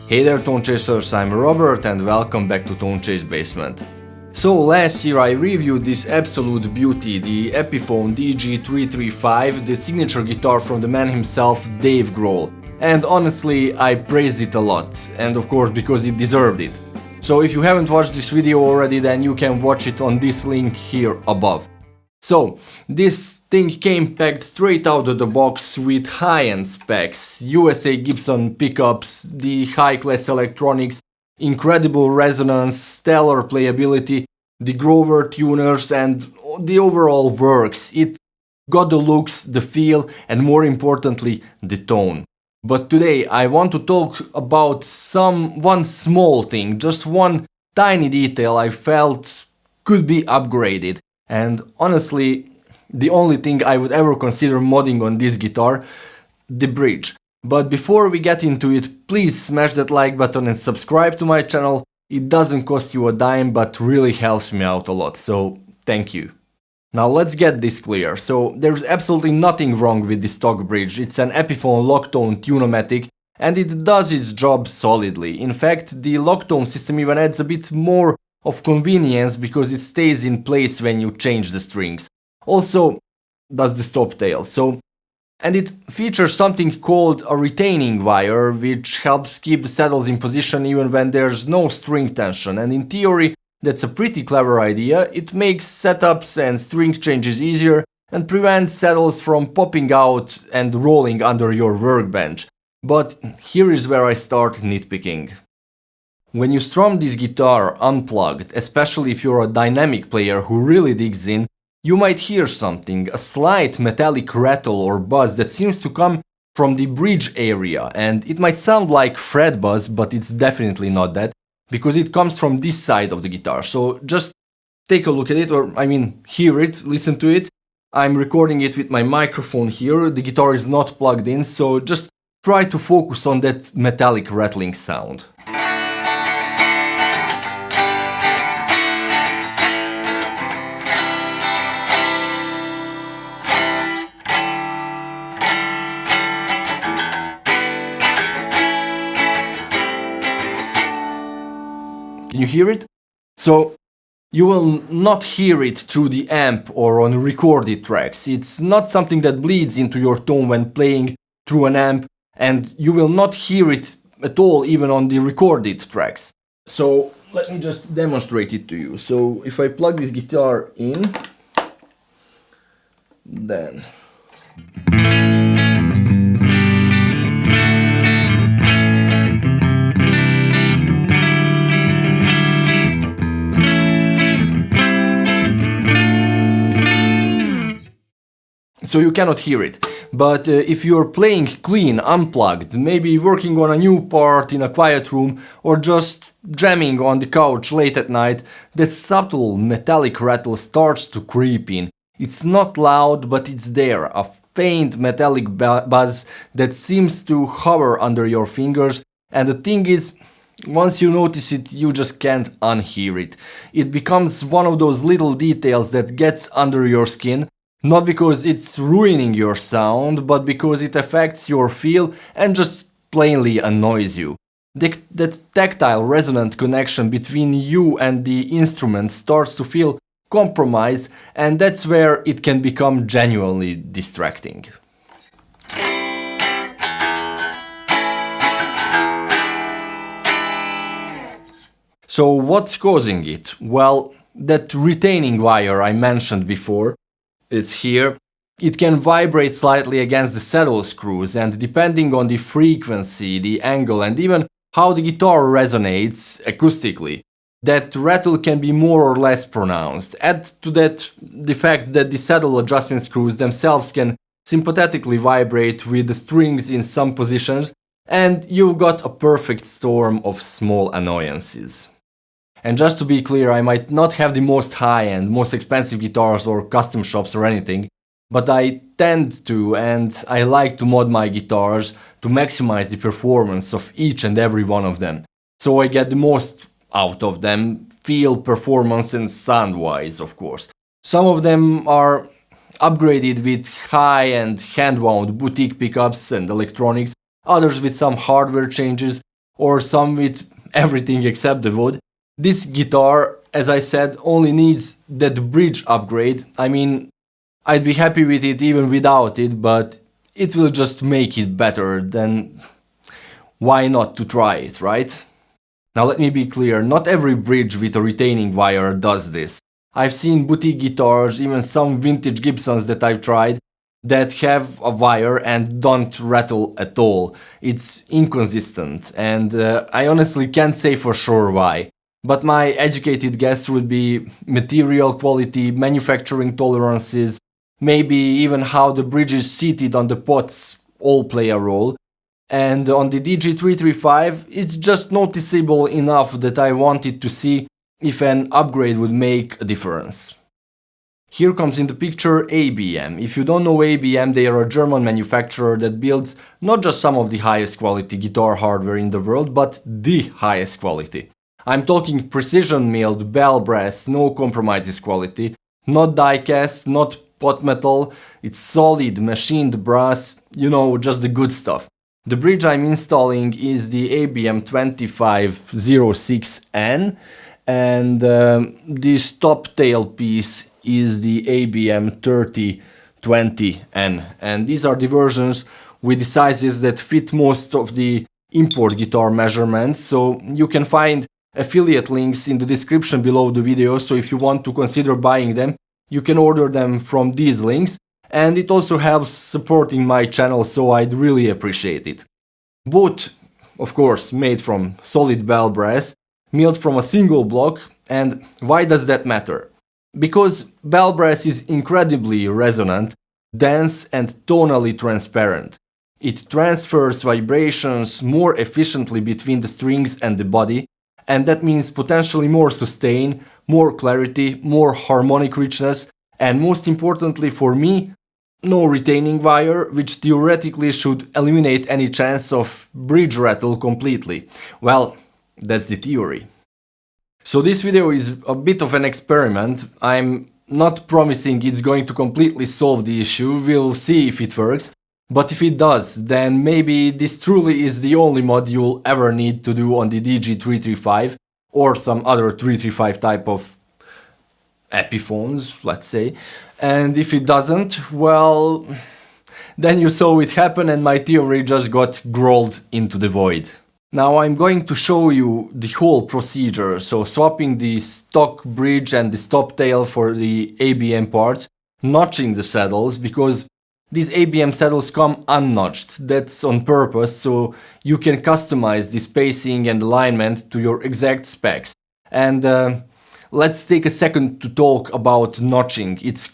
Hey there Tone Chasers, I'm Robert and welcome back to Tone Chase Basement. So last year I reviewed this absolute beauty, the Epiphone DG-335, the signature guitar from the man himself, Dave Grohl. And honestly, I praised it a lot, and of course because it deserved it. So if you haven't watched this video already, then you can watch it on this link here above. So, this thing came packed straight out of the box with high-end specs, USA Gibson pickups, the high-class electronics, incredible resonance, stellar playability, the Grohl tuners and the overall works. It got the looks, the feel and more importantly the tone. But today I want to talk about one small thing, just one tiny detail I felt could be upgraded. And honestly, the only thing I would ever consider modding on this guitar, the bridge. But before we get into it, please smash that like button and subscribe to my channel. It doesn't cost you a dime, but really helps me out a lot, so thank you. Now let's get this clear. So there's absolutely nothing wrong with the stock bridge. It's an Epiphone LockTone Tune-O-Matic and it does its job solidly. In fact, the LockTone system even adds a bit more of convenience because it stays in place when you change the strings. Also, does the stop tail. And it features something called a retaining wire, which helps keep the saddles in position even when there's no string tension. And in theory, that's a pretty clever idea. It makes setups and string changes easier and prevents saddles from popping out and rolling under your workbench. But here is where I start nitpicking. When you strum this guitar unplugged, especially if you're a dynamic player who really digs in, you might hear something, a slight metallic rattle or buzz that seems to come from the bridge area, and it might sound like fret buzz, but it's definitely not that, because it comes from this side of the guitar. So just take a look at it, or hear it, listen to it. I'm recording it with my microphone here, the guitar is not plugged in, so just try to focus on that metallic rattling sound. Can you hear it? So you will not hear it through the amp or on recorded tracks. It's not something that bleeds into your tone when playing through an amp, and you will not hear it at all even on the recorded tracks. So let me just demonstrate it to you. So if I plug this guitar in, then so you cannot hear it. But if you're playing clean, unplugged, maybe working on a new part in a quiet room or just jamming on the couch late at night, that subtle metallic rattle starts to creep in. It's not loud, but it's there, a faint metallic buzz that seems to hover under your fingers, and the thing is, once you notice it, you just can't unhear it. It becomes one of those little details that gets under your skin. Not because it's ruining your sound, but because it affects your feel and just plainly annoys you. That tactile resonant connection between you and the instrument starts to feel compromised, and that's where it can become genuinely distracting. So what's causing it? Well, that retaining wire I mentioned before, it's here. It can vibrate slightly against the saddle screws, and depending on the frequency, the angle and even how the guitar resonates acoustically, that rattle can be more or less pronounced. Add to that the fact that the saddle adjustment screws themselves can sympathetically vibrate with the strings in some positions, and you've got a perfect storm of small annoyances. And just to be clear, I might not have the most high-end, most expensive guitars or custom shops or anything, but I tend to and I like to mod my guitars to maximize the performance of each and every one of them. So I get the most out of them, feel, performance and sound-wise, of course. Some of them are upgraded with high-end hand-wound boutique pickups and electronics, others with some hardware changes, or some with everything except the wood. This guitar, as I said, only needs that bridge upgrade. I mean, I'd be happy with it even without it, but it will just make it better, then why not to try it, right? Now let me be clear, not every bridge with a retaining wire does this. I've seen boutique guitars, even some vintage Gibsons that I've tried, that have a wire and don't rattle at all. It's inconsistent, and I honestly can't say for sure why. But my educated guess would be material quality, manufacturing tolerances, maybe even how the bridge is seated on the pots all play a role. And on the DG-335, it's just noticeable enough that I wanted to see if an upgrade would make a difference. Here comes in the picture ABM. If you don't know ABM, they are a German manufacturer that builds not just some of the highest quality guitar hardware in the world, but the highest quality. I'm talking precision milled bell brass, no compromises quality, not die cast, not pot metal, it's solid machined brass, you know, just the good stuff. The bridge I'm installing is the ABM 2506N, and this top tail piece is the ABM 3020N, and these are the versions with the sizes that fit most of the import guitar measurements, so you can find affiliate links in the description below the video, so if you want to consider buying them, you can order them from these links, and it also helps supporting my channel, so I'd really appreciate it. Both, of course, made from solid bell brass, milled from a single block, and why does that matter? Because bell brass is incredibly resonant, dense and tonally transparent. It transfers vibrations more efficiently between the strings and the body, and that means potentially more sustain, more clarity, more harmonic richness, and most importantly for me, no retaining wire, which theoretically should eliminate any chance of bridge rattle completely. Well, that's the theory. So this video is a bit of an experiment. I'm not promising it's going to completely solve the issue, we'll see if it works. But if it does, then maybe this truly is the only mod you'll ever need to do on the DG-335 or some other 335 type of Epiphones, let's say. And if it doesn't, well, then you saw it happen and my theory just got Grohled into the void. Now I'm going to show you the whole procedure, so swapping the stock bridge and the stop tail for the ABM parts, notching the saddles, because these ABM saddles come unnotched, that's on purpose, so you can customize the spacing and alignment to your exact specs. And let's take a second to talk about notching. It's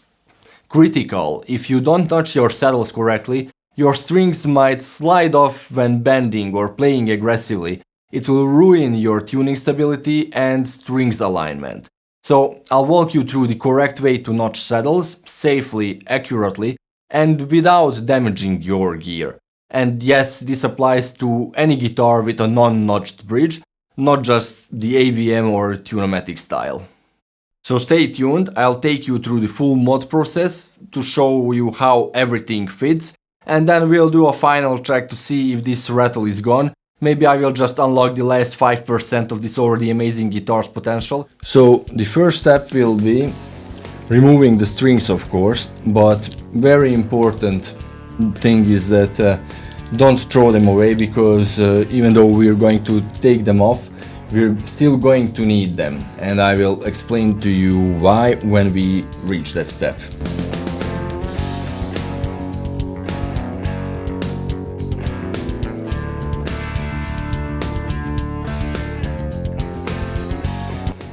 critical. If you don't notch your saddles correctly, your strings might slide off when bending or playing aggressively. It will ruin your tuning stability and strings alignment. So I'll walk you through the correct way to notch saddles safely, accurately, and without damaging your gear. And yes, this applies to any guitar with a non-notched bridge, not just the ABM or Tune-O-Matic style. So stay tuned, I'll take you through the full mod process to show you how everything fits, and then we'll do a final check to see if this rattle is gone. Maybe I will just unlock the last 5% of this already amazing guitar's potential. So the first step will be removing the strings, of course, but very important thing is that don't throw them away, because even though we're going to take them off, we're still going to need them, and I will explain to you why when we reach that step.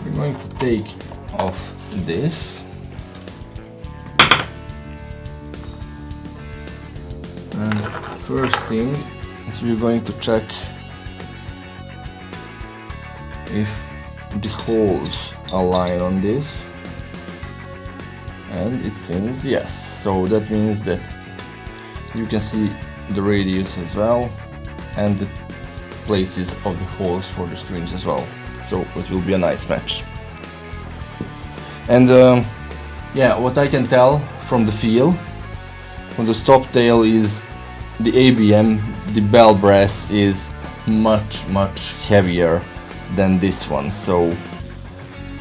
We're going to take off this. And first thing is we're going to check if the holes align on this, and it seems yes. So that means that you can see the radius as well and the places of the holes for the strings as well, so it will be a nice match. And yeah, what I can tell from the feel from the stop tail is the ABM, the bell brass is much heavier than this one, so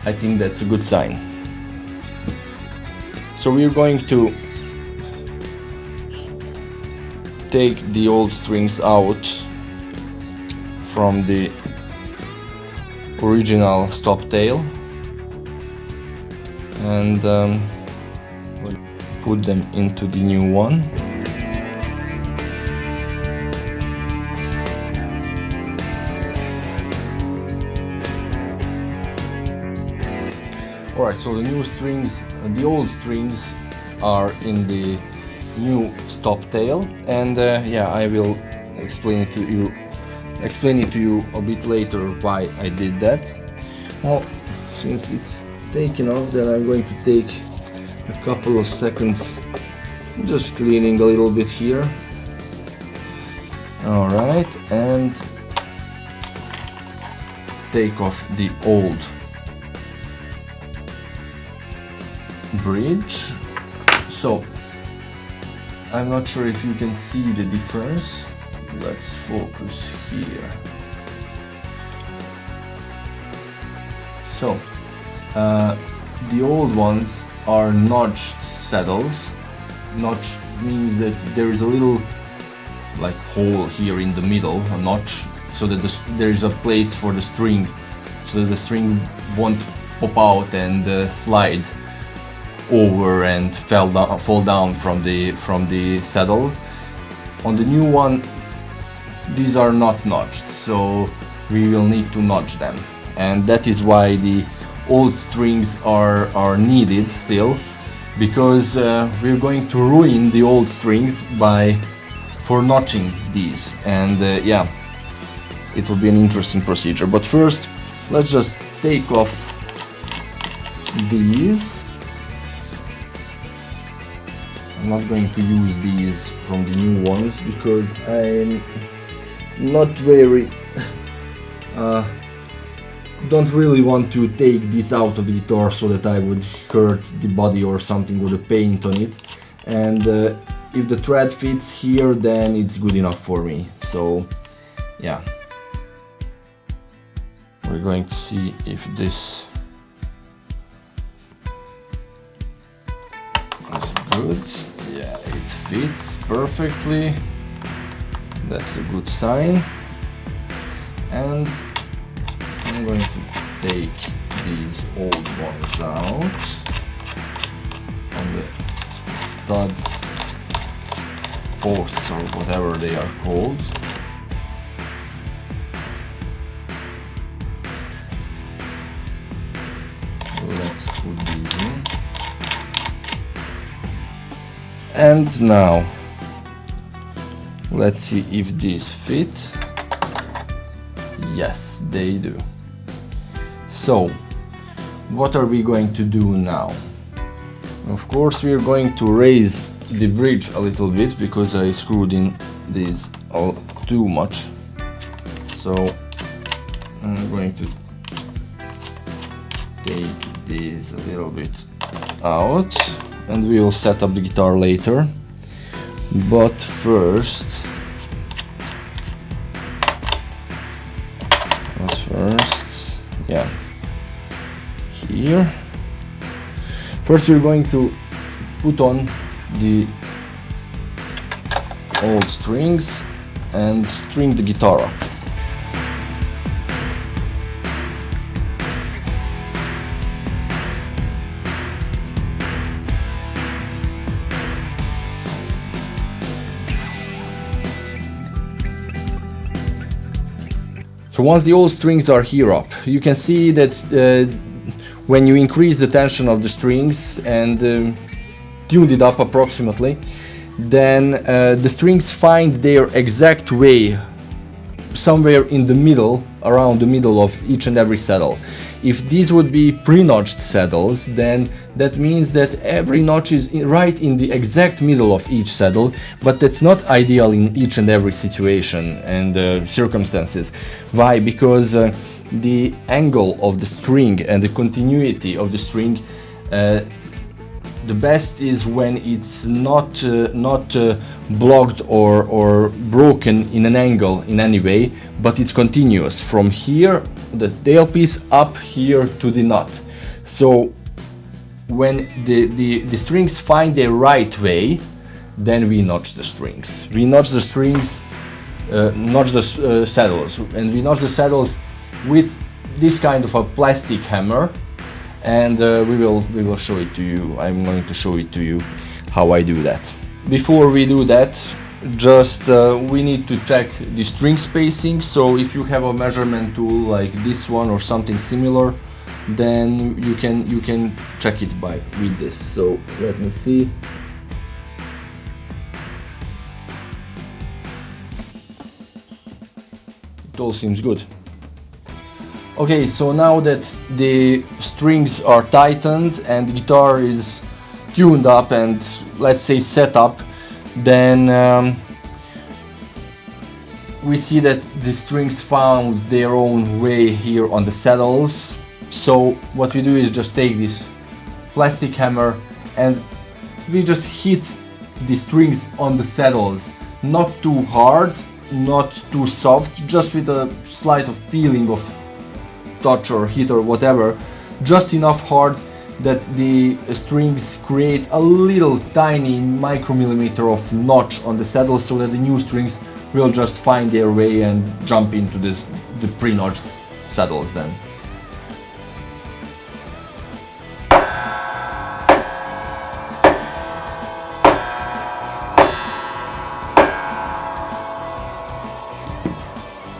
I think that's a good sign. So we're going to take the old strings out from the original stop tail and we'll put them into the new one. Alright, so the new strings, the old strings are in the new stop tail, and yeah, I will explain it to you a bit later why I did that. Well, since it's taken off, then I'm going to take a couple of seconds just cleaning a little bit here. Alright, and take off the old bridge. So I'm not sure if you can see the difference. Let's focus here. So the old ones are notched saddles. Notch means that there is a little like hole here in the middle, a notch, so that there is a place for the string, so that the string won't pop out and slide over and fall down from the saddle. On the new one, these are not notched, so we will need to notch them, and that is why the old strings are needed still, because we're going to ruin the old strings for notching these, and yeah, it will be an interesting procedure. But first, let's just take off these. I'm not going to use these from the new ones because I'm not very don't really want to take this out of the guitar so that I would hurt the body or something with the paint on it, and if the thread fits here, then it's good enough for me. So yeah, we're going to see if this is good. Yeah, it fits perfectly. That's a good sign. And I'm going to take these old ones out on the studs, posts, or whatever they are called. Let's put these in. And now let's see if these fit. Yes, they do. So what are we going to do now? Of course, we are going to raise the bridge a little bit because I screwed in these all too much. So I'm going to take these a little bit out, and we will set up the guitar later. But first, yeah, here. First we're going to put on the old strings and string the guitar up. So once the old strings are here up, you can see that when you increase the tension of the strings and tune it up approximately, then the strings find their exact way somewhere in the middle, around the middle of each and every saddle. If these would be pre-notched saddles, then that means that every notch is right in the exact middle of each saddle, but that's not ideal in each and every situation and circumstances. Why? Because the angle of the string and the continuity of the string The best is when it's not blocked or broken in an angle in any way, but it's continuous from here, the tailpiece, up here to the nut. So when the strings find their right way, then we notch the strings. We notch the strings, notch the saddles, and we notch the saddles with this kind of a plastic hammer. And we will show it to you. I'm going to show it to you how I do that. Before we do that, just we need to check the string spacing. So if you have a measurement tool like this one or something similar, then you can check it with this. So let me see. It all seems good. Okay, so now that the strings are tightened and the guitar is tuned up and, let's say, set up, then we see that the strings found their own way here on the saddles. So what we do is just take this plastic hammer and we just hit the strings on the saddles, not too hard, not too soft, just with a slight of feeling of touch or hit or whatever, just enough hard that the strings create a little tiny micromillimeter of notch on the saddle, so that the new strings will just find their way and jump into the pre-notched saddles then.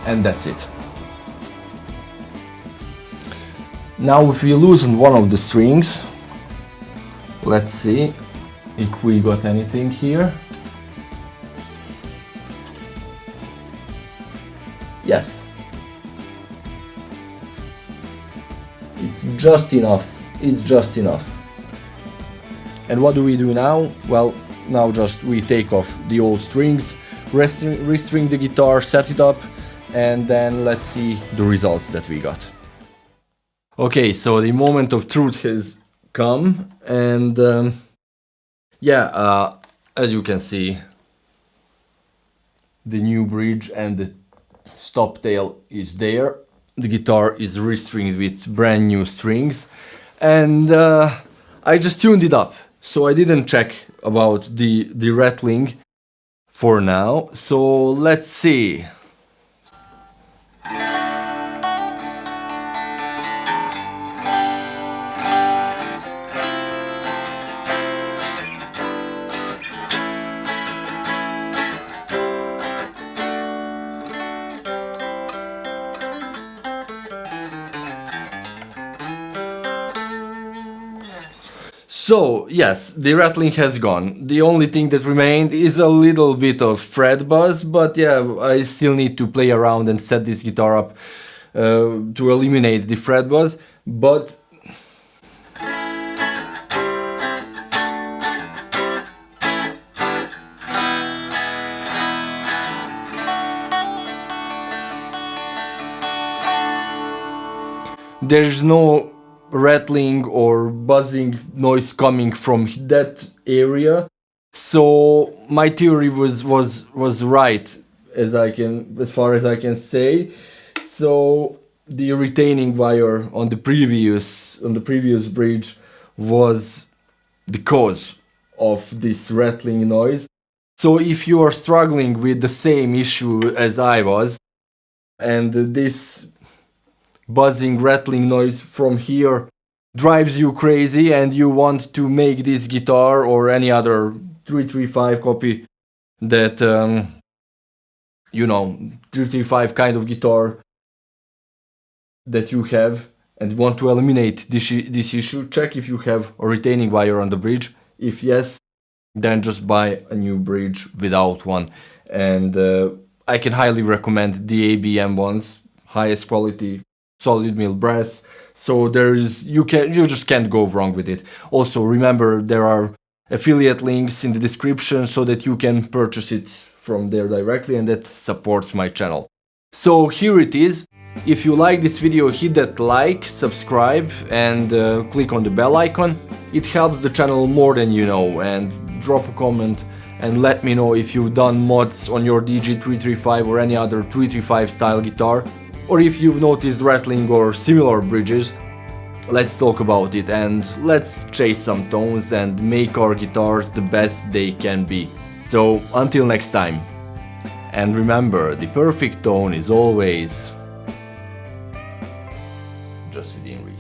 And that's it. Now if we loosen one of the strings, let's see if we got anything here. Yes. It's just enough. It's just enough. And what do we do now? Well, now just we take off the old strings, restring the guitar, set it up, and then let's see the results that we got. Okay, so the moment of truth has come, and as you can see, the new bridge and the stop tail is there. The guitar is restringed with brand new strings, and I just tuned it up, so I didn't check about the rattling for now. So let's see. So yes, the rattling has gone. The only thing that remained is a little bit of fret buzz, but yeah, I still need to play around and set this guitar up to eliminate the fret buzz, but there's no rattling or buzzing noise coming from that area, so my theory was right, as far as I can say. So the retaining wire on the previous bridge was the cause of this rattling noise. So if you are struggling with the same issue as I was, and this buzzing, rattling noise from here drives you crazy, and you want to make this guitar or any other 335 copy that 335 kind of guitar that you have, and want to eliminate this issue, check if you have a retaining wire on the bridge. If yes, then just buy a new bridge without one, and I can highly recommend the ABM ones, highest quality solid mill brass. So you just can't go wrong with it. Also remember, there are affiliate links in the description so that you can purchase it from there directly, and that supports my channel. So here it is. If you like this video, hit that like, subscribe and click on the bell icon. It helps the channel more than you know, and drop a comment and let me know if you've done mods on your DG-335 or any other 335 style guitar, or if you've noticed rattling or similar bridges. Let's talk about it and let's chase some tones and make our guitars the best they can be. So until next time. And remember, the perfect tone is always just within reach.